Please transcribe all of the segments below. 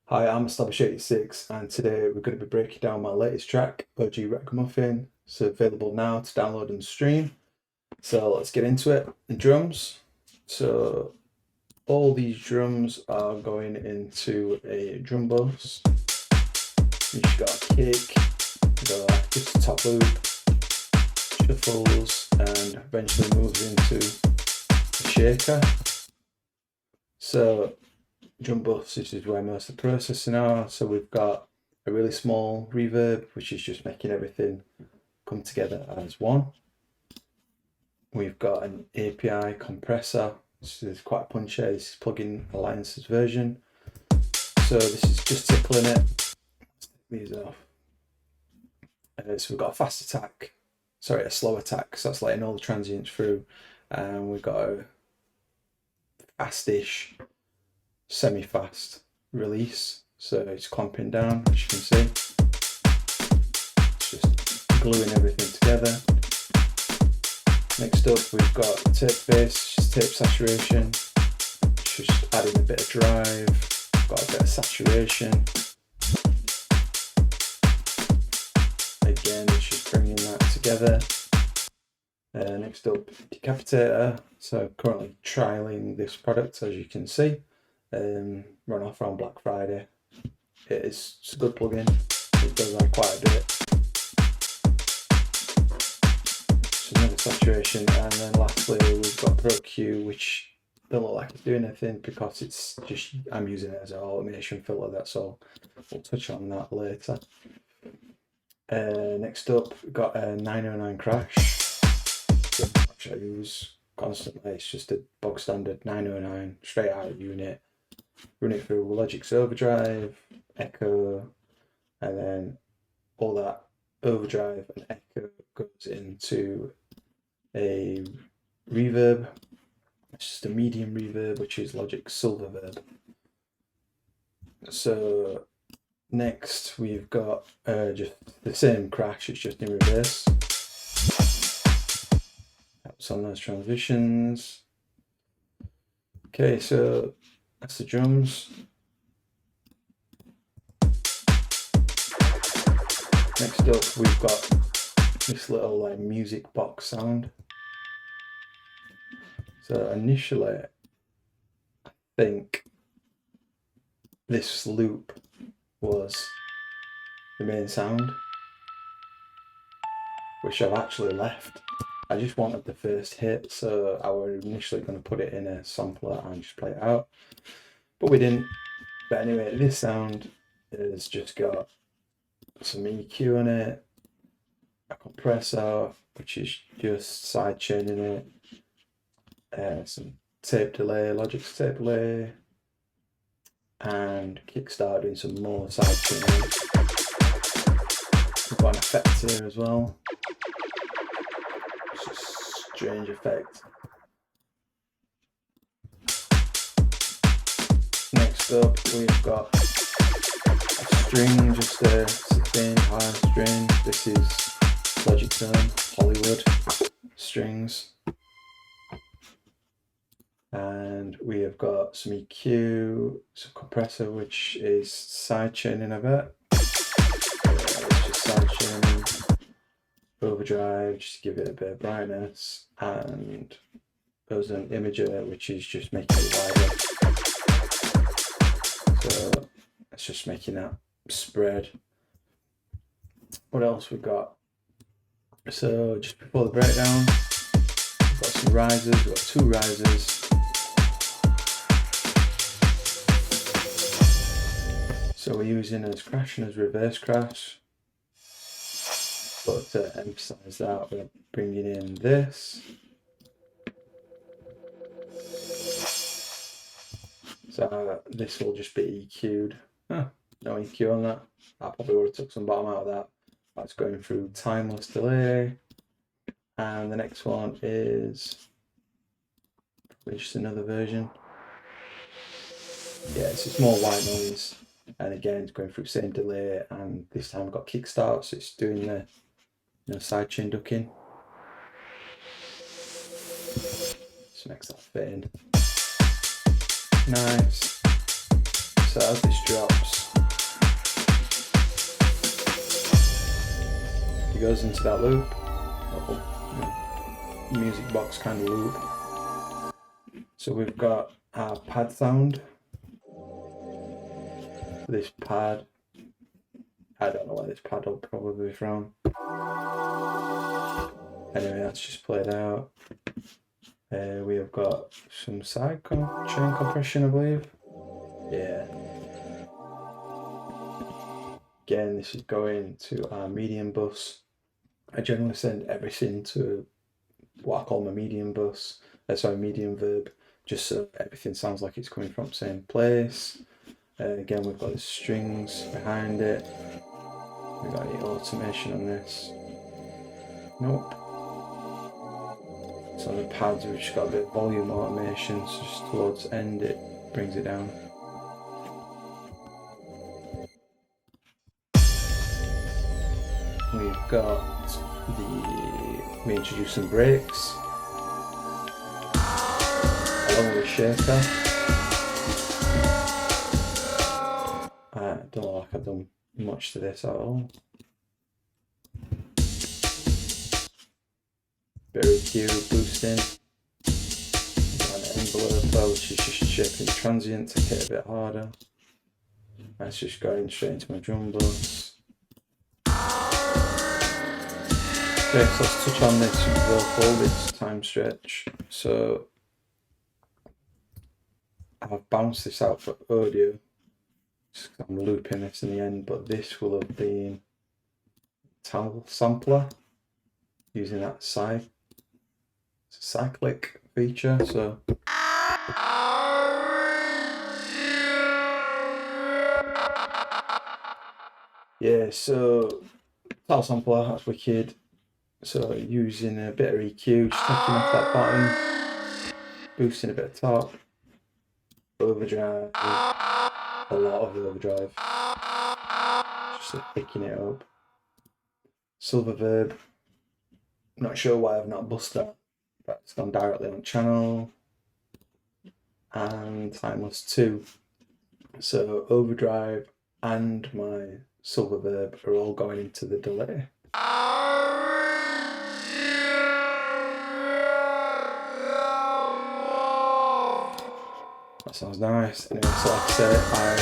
Hi, I'm Stablish86 and today we're going to be breaking down my latest track, OG RaggaMuffin. It's available now to download and stream. So let's get into it. The drums. So all these drums are going into a drum bus. You've got a kick, got just a top loop, shuffles, and eventually moves into a shaker. So drum bus, this is where most of the processing are. So we've got a really small reverb, which is just making everything come together as one. We've got an API compressor. This is quite punchy. This is plugin Alliance's version. So this is just tickling it. Let's take these off. So we've got a fast attack, sorry, a slow attack. So that's letting all the transients through. And we've got a fastish, semi-fast release, so it's clamping down, as you can see. It's just gluing everything together. Next up we've got tape bass, just tape saturation. It's just adding a bit of drive, got a bit of saturation. Again, it's just bringing that together. Next up, decapitator. So currently trialing this product, as you can see. Run off around Black Friday. It's a good plugin. It does add quite a bit. So another saturation, and then lastly we've got Pro Q, which don't look like it's doing anything because it's just I'm using it as an automation filter. That's all. We'll touch on that later. Next up, we've got a 909 crash, which I use constantly. It's just a bog standard 909 straight out of unit. Run it through Logic's overdrive, echo, and then all that overdrive and echo goes into a reverb. It's just a medium reverb, which is Logic's Silververb. So next we've got just the same crash, it's just in reverse. Helps on those transitions. Okay, so that's the drums. Next up we've got this little music box sound. So initially I think this loop was the main sound, which I've actually left. I just wanted the first hit, so I was initially going to put it in a sampler and just play it out, but we didn't. But anyway, this sound has just got some EQ on it, a compressor, which is just side chaining it, some tape delay, Logic's tape delay, and Kickstart doing some more side chaining. We've got an effect here as well. It's a strange effect. Next up we've got a string, just a 16 high string. This is Logic's own Hollywood strings. And we have got some EQ, some compressor, which is side chaining a bit. It's just side chaining. Overdrive, just to give it a bit of brightness, and there's an imager, which is just making it wider. So it's just making that spread. What else we've got? So just before the breakdown, we've got some risers. We've got two risers. So we're using as crash and as reverse crash. But to emphasize that, we're bringing in this. So this will just be EQ'd. No EQ on that. I probably would have took some bottom out of that. That's going through timeless delay. And the next one is probably just another version. Yeah, it's just more white noise. And again, it's going through same delay, and this time I've got Kickstart, so it's doing the side chain ducking. Just makes that fit in. Nice. So as this drops, it goes into that loop, music box kind of loop. So we've got our pad sound. This pad, I don't know where this pad will probably be from. Anyway, that's just played out. We have got some side chain compression, I believe. Yeah. Again, this is going to our medium bus. I generally send everything to what I call my medium bus, medium verb, just so everything sounds like it's coming from the same place. Again, we've got the strings behind it. We've got any automation on this. Nope. So on the pads, we've just got a bit of volume automation, so just towards the end it brings it down. We've got we introduced some brakes, along with a shaker. I don't know like I've done much to this at all. Bit of EQ, boosting, and an envelope, which is just shaping the transient to hit a bit harder. That's just going straight into my drum bus. Okay, so let's touch on this vocal, this time stretch. So I've bounced this out for audio. I'm looping this in the end, but this will have been tal sampler using that cyclic feature. So yeah, so tal sampler, that's wicked. So using a bit of EQ, just taking off that bottom, boosting a bit of top, overdrive, a lot of overdrive, just like picking it up. Silver verb, not sure why I've not bussed that, but it's gone directly on channel. And timeless 2. So overdrive and my silver verb are all going into the delay. That sounds nice. Anyway, so like I say, I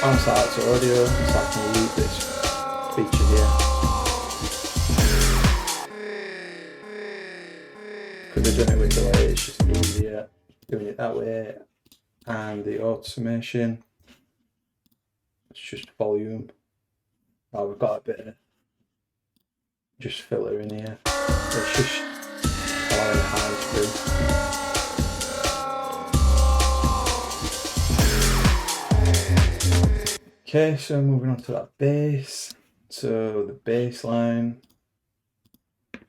bounce that out to audio, so I can loop this feature here. Could have done it with delay, it's just easier doing it that way. And the automation, it's just volume. Oh, we've got a bit of just filter in here. It's just allowing the highs through. Okay, so moving on to that bass. So the bass line,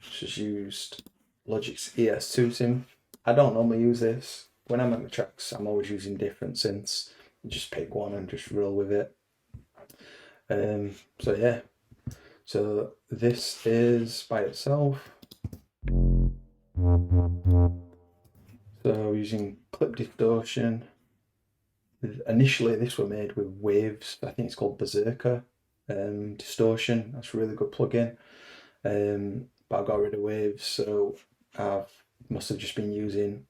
just used Logic's ES2 synth. I don't normally use this. When I make my tracks, I'm always using different synths. Just pick one and just roll with it. So yeah, so this is by itself. So using clip distortion. Initially this were made with Waves, I think it's called Berserker distortion. That's a really good plugin, but I got rid of Waves, so I must have just been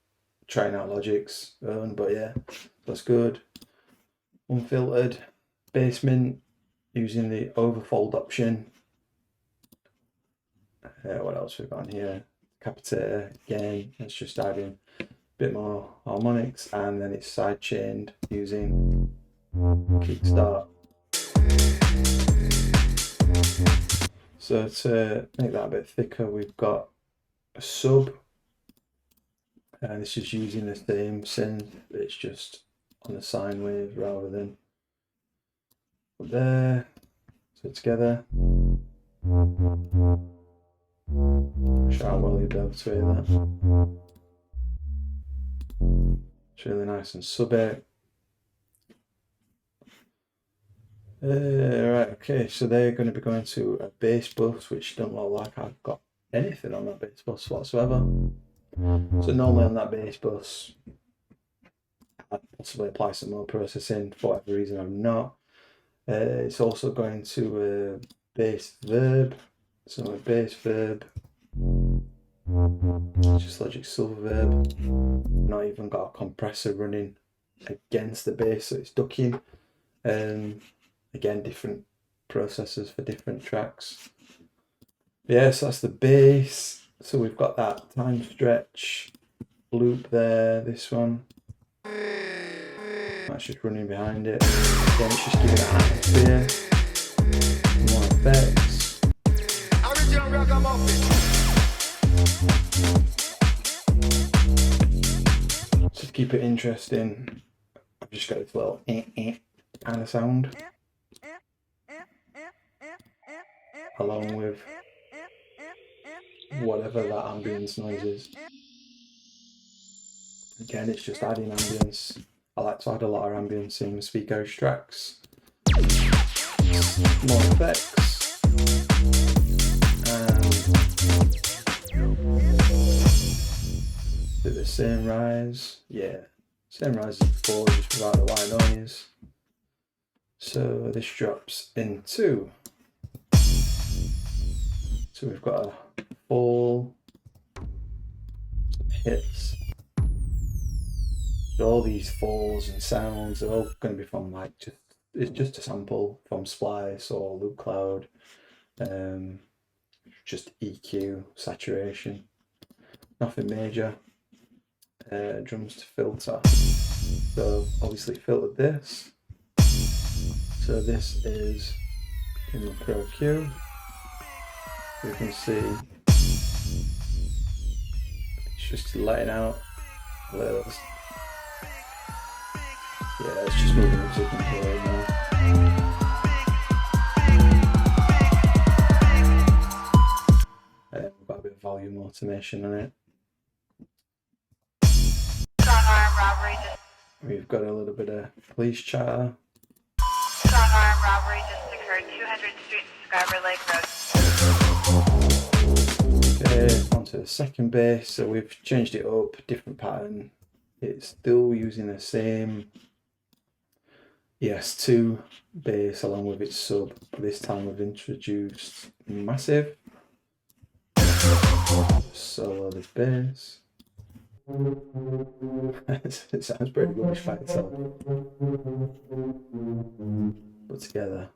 trying out Logic's own, but yeah, that's good. Unfiltered basement using the overfold option. What else we've got on here? Capitator again, it's just adding bit more harmonics, and then it's side chained using kickstart. So to make that a bit thicker, we've got a sub, and this is using the same synth, it's just on the sine wave rather than up there. So together, I'm sure how well you'll be able to hear that. It's really nice and subby. Right, okay, so they're going to be going to a bass bus, which don't look like I've got anything on that bass bus whatsoever. So normally on that bass bus, I'd possibly apply some more processing. For whatever reason, I'm not. It's also going to a bass verb, So my bass verb, just Logic Silver verb, not even got a compressor running against the bass, so it's ducking. Again, different processors for different tracks. Yeah, so that's the bass. So we've got that time stretch loop there, this one. That's just running behind it. Again, it's just giving it atmosphere. More effects. Original RaggaMuffin. To keep it interesting, I've just got this little kind of sound, along with whatever that ambience noise is. Again, it's just adding ambience. I like to add a lot of ambience in speaker tracks. More effects. And do the same rise. Yeah, same rise as before, just without the white noise. So this drops in 2. So we've got a fall, some hits. So all these falls and sounds are all going to be from like it's just a sample from Splice or Loop Cloud, just EQ, saturation, nothing major. Drums to filter. So obviously filtered this. So this is in the Pro Q. You can see it's just letting out those. Yeah, it's just moving the music into right now. We've got a bit of volume automation on it. We've got a little bit of police chatter. Strong arm robbery just occurred, 200th Street, Skyber Lake Road. Okay, onto the second bass. So we've changed it up, different pattern. It's still using the same ES2 bass along with its sub, but this time we've introduced massive. Solo the bass. It sounds pretty rubbish by itself, but together.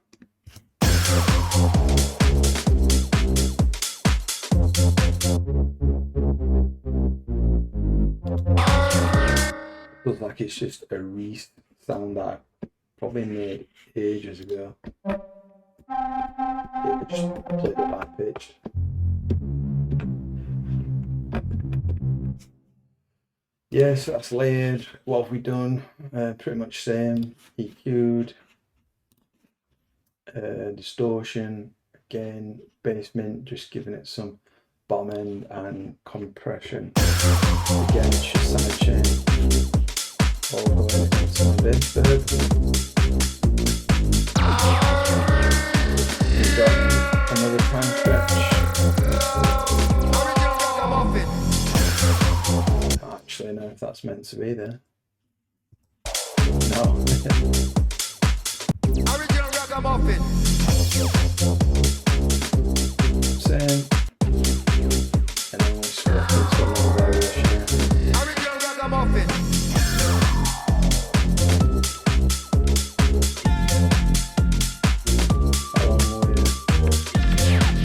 Feels like it's just a re-sound that I probably made ages ago. Yeah, just played it by pitch. Yeah, so that's layered. What have we done? Pretty much same. EQ'd, distortion, again, basement, just giving it some bottom end and compression. Again, it's just side chain. All the way into this third. We've got another time stretch. Actually know if that's meant to be there. No. Original RaggaMuffin. Same. And then we'll swap into a little variation here. Original RaggaMuffin. Along with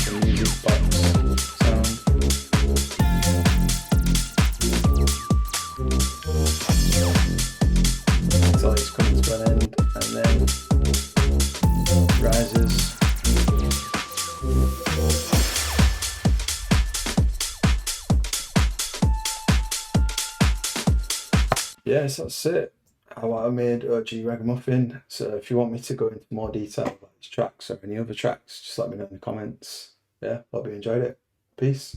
the music box sound. So it's coming to an end and then rises. Yes, that's it. How I made OG RaggaMuffin. So if you want me to go into more detail about these tracks or any other tracks, just let me know in the comments. Yeah, hope you enjoyed it. Peace.